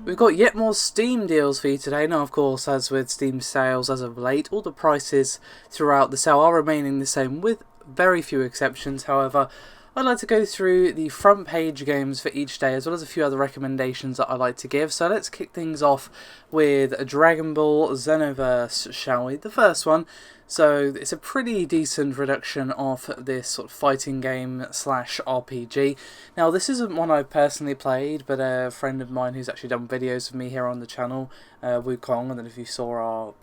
We've got yet more Steam deals for you today. Now, of course, as with Steam sales as of late, all the prices throughout the sale are remaining the same, with very few exceptions. However, I'd like to go through the front page games for each day, as well as a few other recommendations that I like to give. So let's kick things off with Dragon Ball Xenoverse, shall we? The first one. So it's a pretty decent reduction of this sort of fighting game slash RPG. Now, this isn't one I've personally played, but a friend of mine who's actually done videos of me here on the channel, Wukong, I don't know if you saw our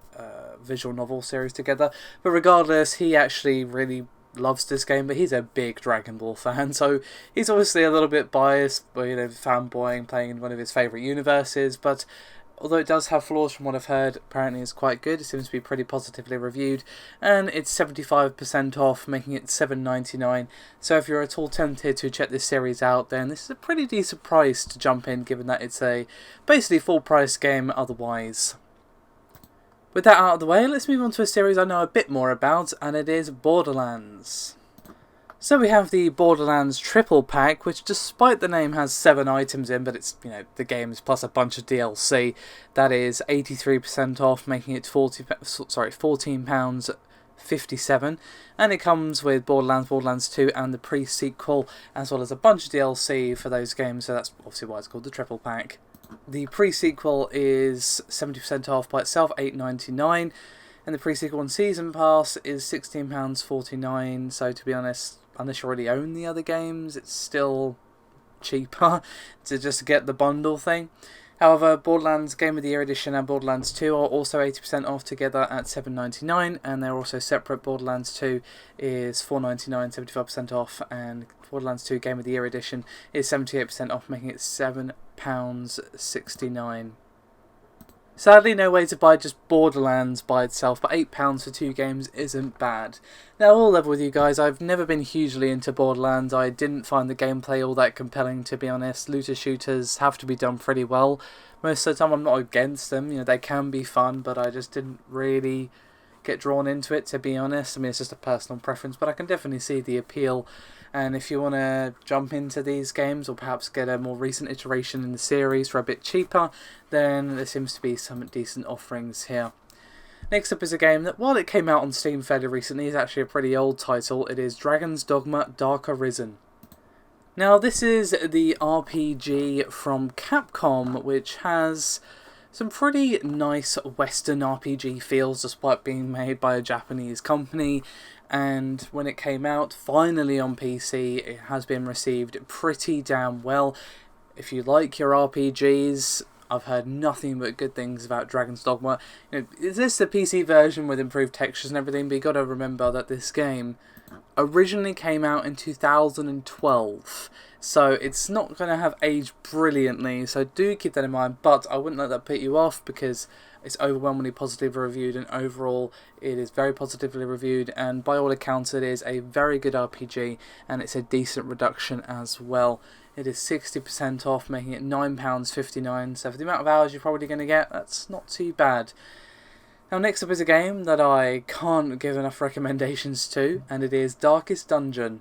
visual novel series together. But regardless, he actually really loves this game, but he's a big Dragon Ball fan, so he's obviously a little bit biased, fanboying, playing in one of his favourite universes. But although it does have flaws from what I've heard, apparently it's quite good. It seems to be pretty positively reviewed, and it's 75% off, making it $7.99. So if you're at all tempted to check this series out, then this is a pretty decent price to jump in, given that it's a basically full price game otherwise. With that out of the way, let's move on to a series I know a bit more about, and it is Borderlands. So we have the Borderlands triple pack, which despite the name has 7 items in, but it's, the games plus a bunch of DLC. That is 83% off, making it £14.57, and it comes with Borderlands, Borderlands 2 and the pre-sequel, as well as a bunch of DLC for those games, so that's obviously why it's called the triple pack. The pre-sequel is 70% off by itself, $8.99, and the pre-sequel and season pass is £16.49, so to be honest, unless you already own the other games, it's still cheaper to just get the bundle thing. However, Borderlands Game of the Year Edition and Borderlands 2 are also 80% off together at $7.99, and they're also separate. Borderlands 2 is $4.99, 75% off, and Borderlands 2 Game of the Year Edition is 78% off, making it £7.69. Sadly, no way to buy just Borderlands by itself, but £8 for 2 games isn't bad. Now, I'll level with you guys, I've never been hugely into Borderlands. I didn't find the gameplay all that compelling, to be honest. Looter shooters have to be done pretty well. Most of the time I'm not against them, they can be fun, but I just didn't really get drawn into it, to be honest. I mean, it's just a personal preference, but I can definitely see the appeal. And if you want to jump into these games, or perhaps get a more recent iteration in the series for a bit cheaper, then there seems to be some decent offerings here. Next up is a game that, while it came out on Steam fairly recently, is actually a pretty old title. It is Dragon's Dogma Dark Arisen. Now, this is the RPG from Capcom, which has some pretty nice Western RPG feels, despite being made by a Japanese company. And when it came out, finally on PC, it has been received pretty damn well. If you like your RPGs, I've heard nothing but good things about Dragon's Dogma. Is this the PC version with improved textures and everything? But you got to remember that this game originally came out in 2012, so it's not going to have aged brilliantly, so do keep that in mind. But I wouldn't let that put you off, because it's overwhelmingly positively reviewed, and overall it is very positively reviewed, and by all accounts it is a very good RPG, and it's a decent reduction as well. It is 60% off, making it £9.59, so for the amount of hours you're probably going to get, that's not too bad. Now, next up is a game that I can't give enough recommendations to, and it is Darkest Dungeon.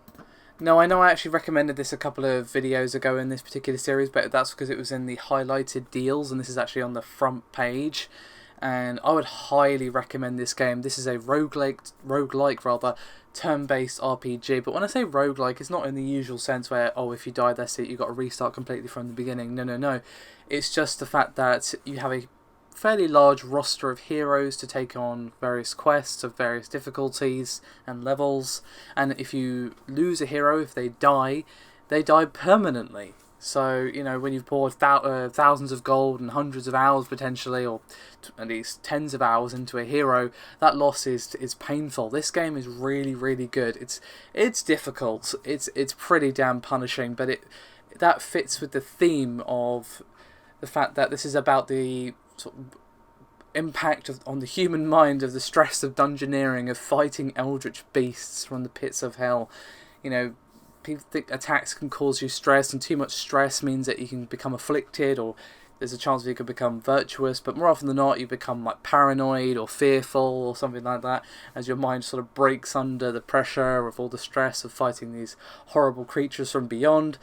Now, I know I actually recommended this a couple of videos ago in this particular series, but that's because it was in the highlighted deals, and this is actually on the front page. And I would highly recommend this game. This is a roguelike turn-based RPG. But when I say roguelike, it's not in the usual sense where, if you die, that's it, you've got to restart completely from the beginning. No. It's just the fact that you have a fairly large roster of heroes to take on various quests of various difficulties and levels, and if you lose a hero, if they die permanently. So, when you've poured thousands of gold and hundreds of hours potentially, or at least tens of hours into a hero, that loss is painful. This game is really, really good. It's difficult. It's pretty damn punishing, but that fits with the theme of the fact that this is about the sort of impact on the human mind of the stress of dungeoneering, of fighting eldritch beasts from the pits of hell. People think attacks can cause you stress, and too much stress means that you can become afflicted, or there's a chance that you could become virtuous, but more often than not you become paranoid or fearful or something like that, as your mind sort of breaks under the pressure of all the stress of fighting these horrible creatures from beyond.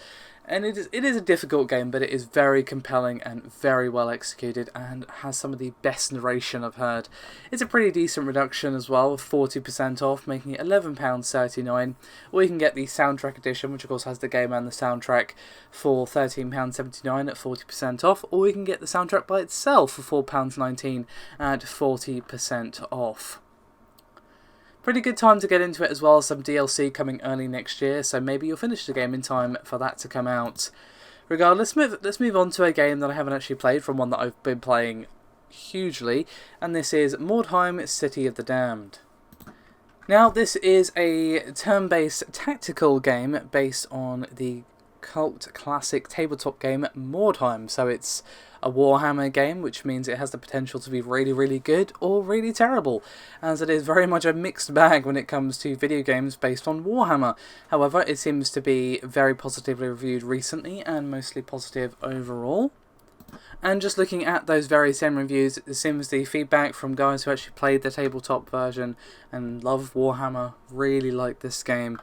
And it is a difficult game, but it is very compelling and very well executed and has some of the best narration I've heard. It's a pretty decent reduction as well, with 40% off, making it £11.39. Or you can get the soundtrack edition, which of course has the game and the soundtrack, for £13.79 at 40% off. Or you can get the soundtrack by itself for £4.19 at 40% off. Pretty good time to get into it as well, some DLC coming early next year, so maybe you'll finish the game in time for that to come out. Regardless, let's move on to a game that I haven't actually played, from one that I've been playing hugely, and this is Mordheim: City of the Damned. Now, this is a turn-based tactical game based on the cult classic tabletop game Mordheim, so it's a Warhammer game, which means it has the potential to be really, really good or really terrible, as it is very much a mixed bag when it comes to video games based on Warhammer. However, it seems to be very positively reviewed recently, and mostly positive overall. And just looking at those very same reviews, it seems the feedback from guys who actually played the tabletop version and love Warhammer really like this game.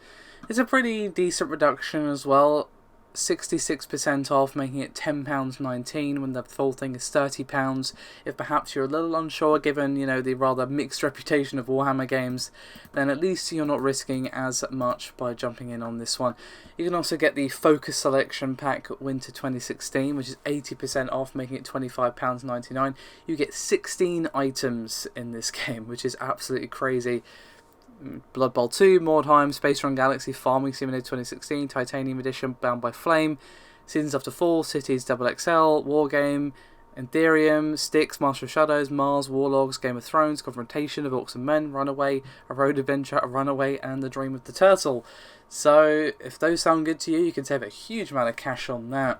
It's a pretty decent reduction as well. 66% off, making it £10.19 when the full thing is £30. If perhaps you're a little unsure, given the rather mixed reputation of Warhammer games, then at least you're not risking as much by jumping in on this one. You can also get the Focus Selection Pack Winter 2016, which is 80% off, making it £25.99. You get 16 items in this game, which is absolutely crazy. Blood Bowl 2, Mordheim, Space Run Galaxy, Farming Simulator 2016, Titanium Edition, Bound by Flame, Seasons After Fall, Cities XXL, Wargame, Ethereum, Styx, Master of Shadows, Mars, Warlogs, Game of Thrones, Confrontation of Orcs and Men, Runaway, A Road Adventure, A Runaway, and The Dream of the Turtle. So, if those sound good to you, you can save a huge amount of cash on that.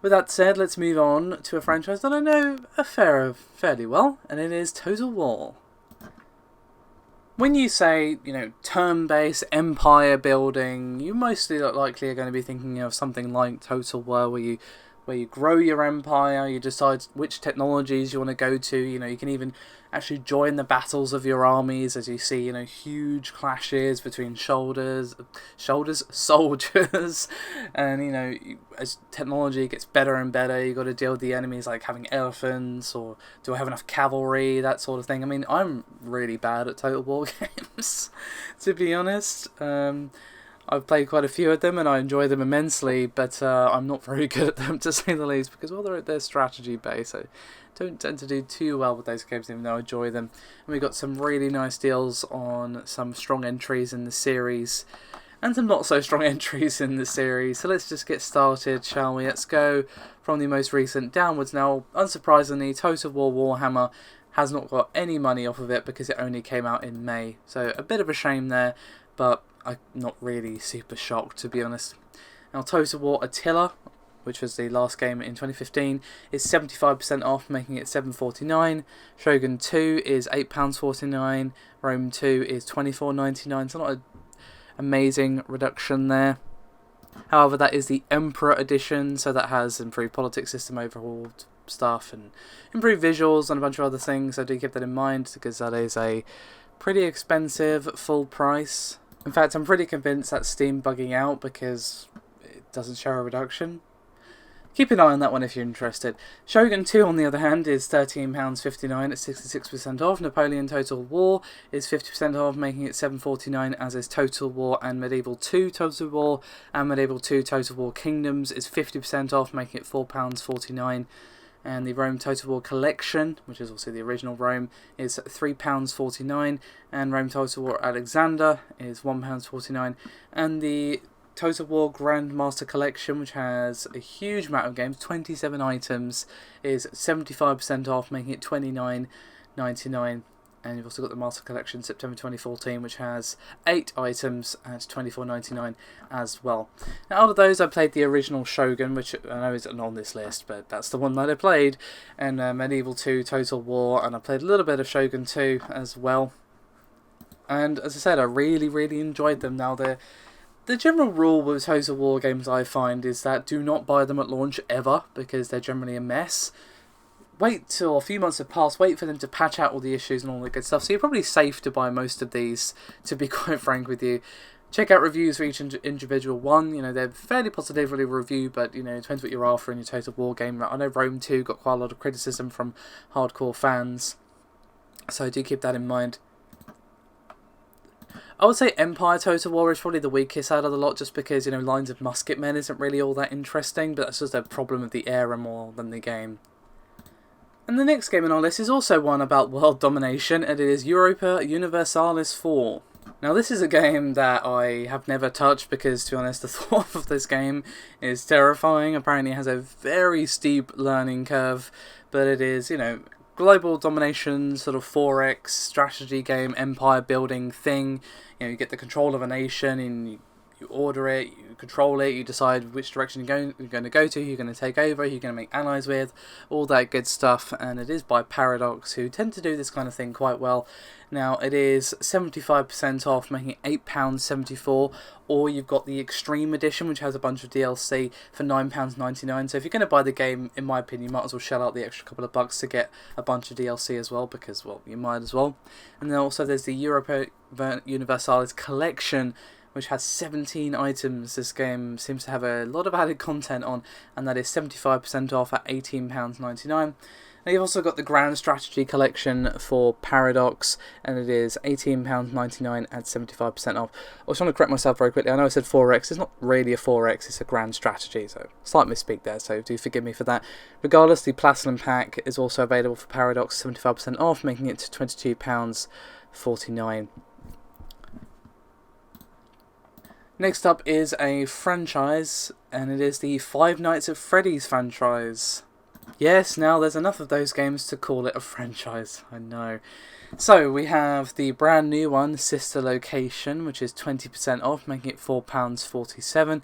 With that said, let's move on to a franchise that I know fairly well, and it is Total War. When you say, turn-based empire building, you mostly likely are going to be thinking of something like Total War, where you grow your empire, you decide which technologies you want to go to. You can even actually join the battles of your armies as you see, huge clashes between soldiers, and as technology gets better and better, you got to deal with the enemies like having elephants, or do I have enough cavalry, that sort of thing. I mean, I'm really bad at Total War games, to be honest. I've played quite a few of them and I enjoy them immensely, but I'm not very good at them, to say the least, because they're strategy based. I don't tend to do too well with those games, even though I enjoy them. And we got some really nice deals on some strong entries in the series, and some not so strong entries in the series. So let's just get started, shall we? Let's go from the most recent downwards. Now, unsurprisingly, Total War Warhammer has not got any money off of it because it only came out in May. So a bit of a shame there, but I'm not really super shocked, to be honest. Now, Total War Attila, which was the last game in 2015, is 75% off, making it $7.49. Shogun 2 is £8.49. Rome 2 is $24.99, so not an amazing reduction there. However, that is the Emperor Edition, so that has improved politics system overhaul stuff and improved visuals and a bunch of other things, so do keep that in mind, because that is a pretty expensive full price. In fact, I'm pretty convinced that's Steam bugging out because it doesn't show a reduction. Keep an eye on that one if you're interested. Shogun 2, on the other hand, is £13.59 at 66% off. Napoleon Total War is 50% off, making it $7.49, as is Total War and Medieval 2 Total War. And Medieval 2 Total War Kingdoms is 50% off, making it £4.49. And the Rome Total War Collection, which is also the original Rome, is £3.49. And Rome Total War Alexander is £1.49. And the Total War Grandmaster Collection, which has a huge amount of games, 27 items, is 75% off, making it $29.99. And you've also got the Master Collection September 2014, which has 8 items at $24.99 as well. Now, out of those, I played the original Shogun, which I know isn't on this list, but that's the one that I played, and Medieval 2 Total War, and I played a little bit of Shogun 2 as well. And as I said, I really, really enjoyed them. Now, the general rule with Total War games, I find, is that do not buy them at launch ever, because they're generally a mess. Wait till a few months have passed, wait for them to patch out all the issues and all that good stuff. So you're probably safe to buy most of these, to be quite frank with you. Check out reviews for each individual one. You know, they're fairly positively reviewed, but you know, it depends what you're after in your Total War game. I know Rome 2 got quite a lot of criticism from hardcore fans, so do keep that in mind. I would say Empire Total War is probably the weakest out of the lot, just because, you know, Lines of Musketmen isn't really all that interesting, but that's just a problem of the era more than the game. And the next game on our list is also one about world domination, and it is Europa Universalis 4. Now this is a game that I have never touched because, to be honest, the thought of this game is terrifying. Apparently it has a very steep learning curve, but it is, you know, global domination, sort of 4X strategy game, empire building thing. You know, you get the control of a nation and you order it, you control it, you decide which direction you're going to go to, who you're going to take over, who you're going to make allies with, all that good stuff. And it is by Paradox, who tend to do this kind of thing quite well. Now it is 75% off, making it £8.74, or you've got the Extreme Edition, which has a bunch of DLC for £9.99. So if you're going to buy the game, in my opinion, you might as well shell out the extra couple of bucks to get a bunch of DLC as well, because, well, you might as well. And then also there's the Europa Universalis collection, which has 17 items. This game seems to have a lot of added content on, and that is 75% off at £18.99. Now you've also got the Grand Strategy Collection for Paradox, and it is £18.99 at 75% off. I just want to correct myself very quickly. I know I said 4X. It's not really a 4X, it's a Grand Strategy, so slight misspeak there, so do forgive me for that. Regardless, the Platinum Pack is also available for Paradox, 75% off, making it to £22.49. Next up is a franchise, and it is the Five Nights at Freddy's franchise. Yes, now there's enough of those games to call it a franchise, I know. So we have the brand new one, Sister Location, which is 20% off, making it £4.47.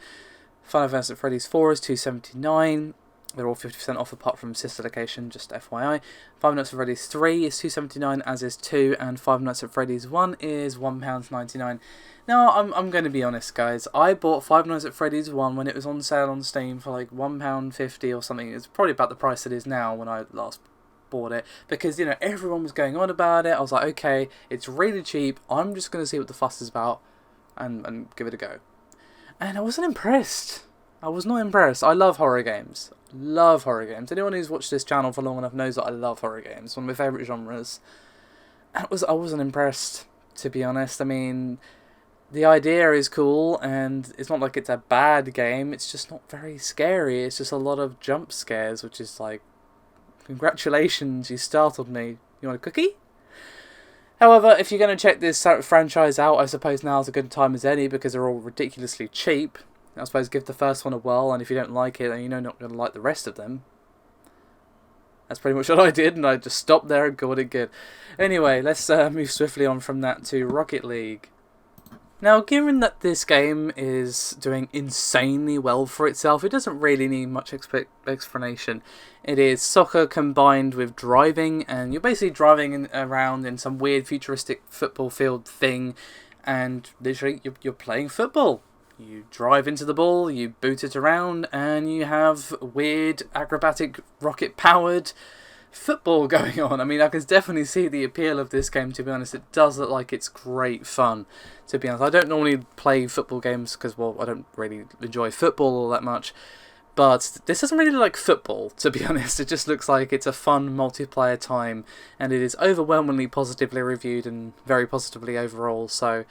Five Nights at Freddy's 4 is £2.79. They're all 50% off apart from Sister Location, just FYI. Five Nights at Freddy's 3 is £2.79, as is 2, and Five Nights at Freddy's 1 is £1.99. Now, I'm going to be honest, guys. I bought Five Nights at Freddy's 1 when it was on sale on Steam for like £1.50 or something. It's probably about the price it is now when I last bought it. Because, you know, everyone was going on about it. I was like, okay, it's really cheap. I'm just going to see what the fuss is about and give it a go. And I wasn't impressed. I was not impressed. I love horror games. Love horror games. Anyone who's watched this channel for long enough knows that I love horror games. It's one of my favourite genres. And I wasn't impressed, to be honest. I mean, the idea is cool, and it's not like it's a bad game. It's just not very scary. It's just a lot of jump scares, which is like, congratulations, you startled me. You want a cookie? However, if you're going to check this franchise out, I suppose now's a good time as any, because they're all ridiculously cheap. I suppose give the first one a whirl, and if you don't like it, then you know you're not going to like the rest of them. That's pretty much what I did, and I just stopped there and called it good. Anyway, let's move swiftly on from that to Rocket League. Now, given that this game is doing insanely well for itself, it doesn't really need much explanation. It is soccer combined with driving, and you're basically driving around in some weird futuristic football field thing, and literally you're playing football. You drive into the ball, you boot it around, and you have weird acrobatic rocket-powered football going on. I mean, I can definitely see the appeal of this game, to be honest. It does look like it's great fun, to be honest. I don't normally play football games because, well, I don't really enjoy football all that much. But this doesn't really look like football, to be honest. It just looks like it's a fun multiplayer time, and it is overwhelmingly positively reviewed and very positively overall. So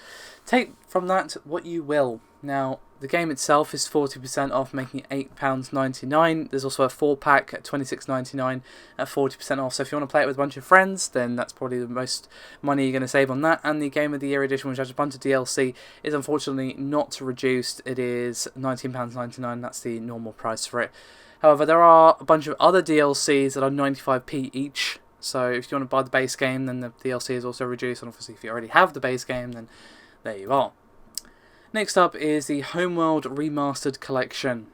take from that what you will. Now, the game itself is 40% off, making it £8.99. There's also a 4-pack at £26.99 at 40% off. So if you want to play it with a bunch of friends, then that's probably the most money you're going to save on that. And the Game of the Year edition, which has a bunch of DLC, is unfortunately not reduced. It is £19.99. That's the normal price for it. However, there are a bunch of other DLCs that are 95p each. So if you want to buy the base game, then the DLC is also reduced. And obviously, if you already have the base game, then there you are. Next up is the Homeworld Remastered Collection.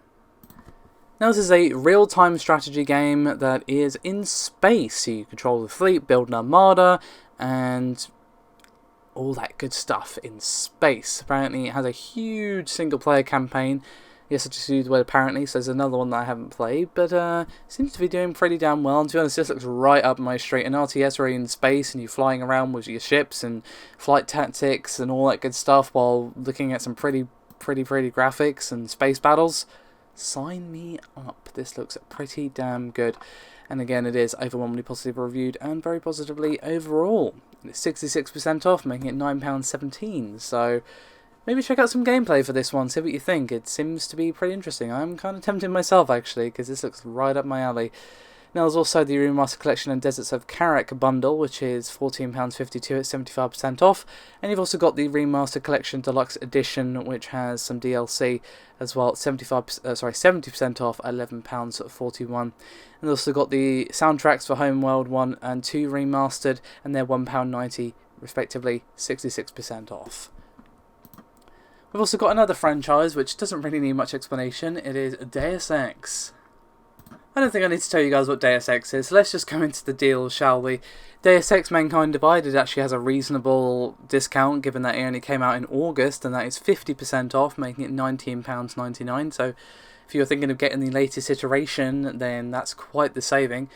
Now this is a real-time strategy game that is in space. You control the fleet, build an armada, and all that good stuff in space. Apparently it has a huge single-player campaign, Yes, I just used the word apparently, so there's another one that I haven't played, but seems to be doing pretty damn well. And to be honest, this looks right up my street. An RTS where you're in space and you're flying around with your ships and flight tactics and all that good stuff while looking at some pretty graphics and space battles. Sign me up. This looks pretty damn good. And again, it is overwhelmingly positively reviewed and very positively overall. It's 66% off, making it £9.17. So maybe check out some gameplay for this one, see what you think. It seems to be pretty interesting. I'm kind of tempted myself, actually, because this looks right up my alley. Now, there's also the Remaster Collection and Deserts of Karak bundle, which is £14.52 at 75% off. And you've also got the Remaster Collection Deluxe Edition, which has some DLC as well, 70% off at £11.41. And they've also got the soundtracks for Homeworld 1 and 2 remastered, and they're £1.90, respectively, 66% off. We've also got another franchise which doesn't really need much explanation. It is Deus Ex. I don't think I need to tell you guys what Deus Ex is, so let's just go into the deal, shall we? Deus Ex Mankind Divided actually has a reasonable discount, given that it only came out in August, and that is 50% off, making it £19.99. So if you're thinking of getting the latest iteration, then that's quite the saving.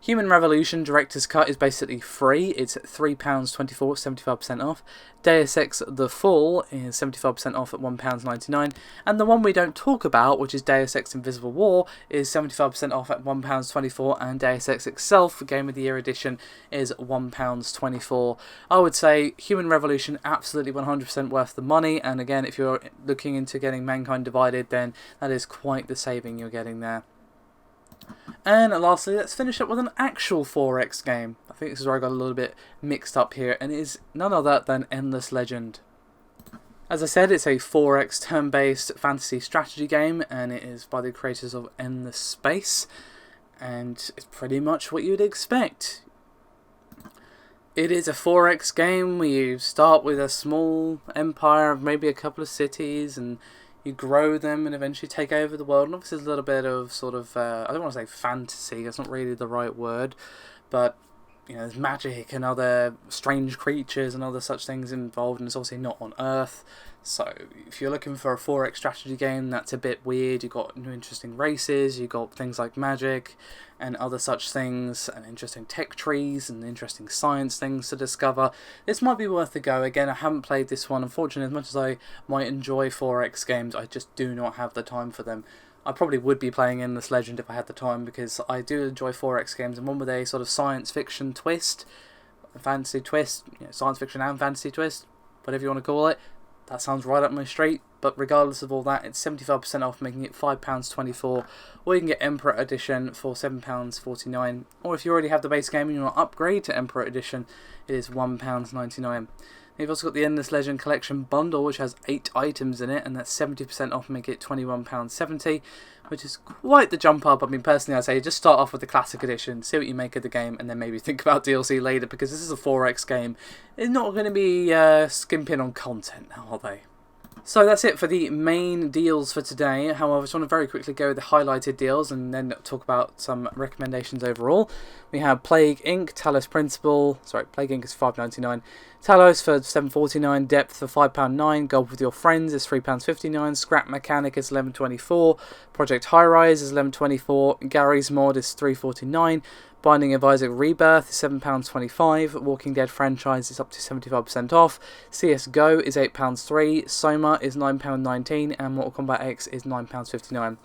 Human Revolution Director's Cut is basically free. It's £3.24, 75% off. Deus Ex The Fall is 75% off at £1.99. And the one we don't talk about, which is Deus Ex Invisible War, is 75% off at £1.24. And Deus Ex itself, Game of the Year Edition, is £1.24. I would say Human Revolution, absolutely 100% worth the money. And again, if you're looking into getting Mankind Divided, then that is quite the saving you're getting there. And lastly, let's finish up with an actual 4X game. I think this is where I got a little bit mixed up here, and it is none other than Endless Legend. As I said, it's a 4X turn-based fantasy strategy game, and it is by the creators of Endless Space, and it's pretty much what you'd expect. It is a 4X game where you start with a small empire of maybe a couple of cities, and you grow them and eventually take over the world. And obviously there's a little bit of sort of, I don't want to say fantasy, that's not really the right word, but you know, there's magic and other strange creatures and other such things involved, and it's obviously not on Earth. So if you're looking for a 4X strategy game that's a bit weird, you've got new interesting races, you've got things like magic and other such things, and interesting tech trees and interesting science things to discover, this might be worth a go. Again, I haven't played this one. Unfortunately, as much as I might enjoy 4X games, I just do not have the time for them. I probably would be playing Endless Legend if I had the time, because I do enjoy 4X games, and one with a sort of science fiction twist, a fantasy twist, you know, science fiction and fantasy twist, whatever you want to call it. That sounds right up my street, but regardless of all that, it's 75% off, making it £5.24, or you can get Emperor Edition for £7.49, or if you already have the base game and you want to upgrade to Emperor Edition, it is £1.99. You've also got the Endless Legend Collection Bundle, which has 8 items in it, and that's 70% off, making it £21.70, which is quite the jump up. I mean, personally, I'd say just start off with the Classic Edition, see what you make of the game, and then maybe think about DLC later, because this is a 4X game. It's not going to be skimping on content now, are they? So that's it for the main deals for today. However, I just want to very quickly go with the highlighted deals and then talk about some recommendations overall. We have Plague Inc., Talos Principle, Plague Inc. is £5.99, Talos for £7.49, Depth for £5.9, Golf with Your Friends is £3.59, Scrap Mechanic is £11.24, Project High Rise is £11.24, Gary's Mod is £3.49, Binding of Isaac Rebirth is £7.25, Walking Dead Franchise is up to 75% off, CSGO is £8.03, Soma is £9.19, and Mortal Kombat X is £9.59.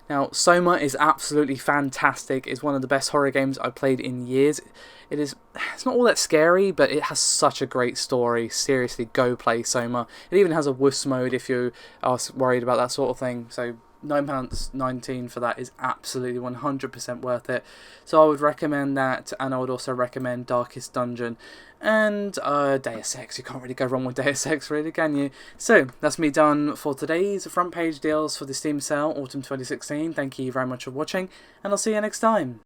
Now, Soma is absolutely fantastic. It's one of the best horror games I've played in years. It's not all that scary, but it has such a great story. Seriously, go play Soma. It even has a wuss mode if you are worried about that sort of thing. So £9.19 for that is absolutely 100% worth it. So I would recommend that, and I would also recommend Darkest Dungeon and Deus Ex. You can't really go wrong with Deus Ex, really, can you? So that's me done for today's front page deals for the Steam sale autumn 2016. Thank you very much for watching, and I'll see you next time.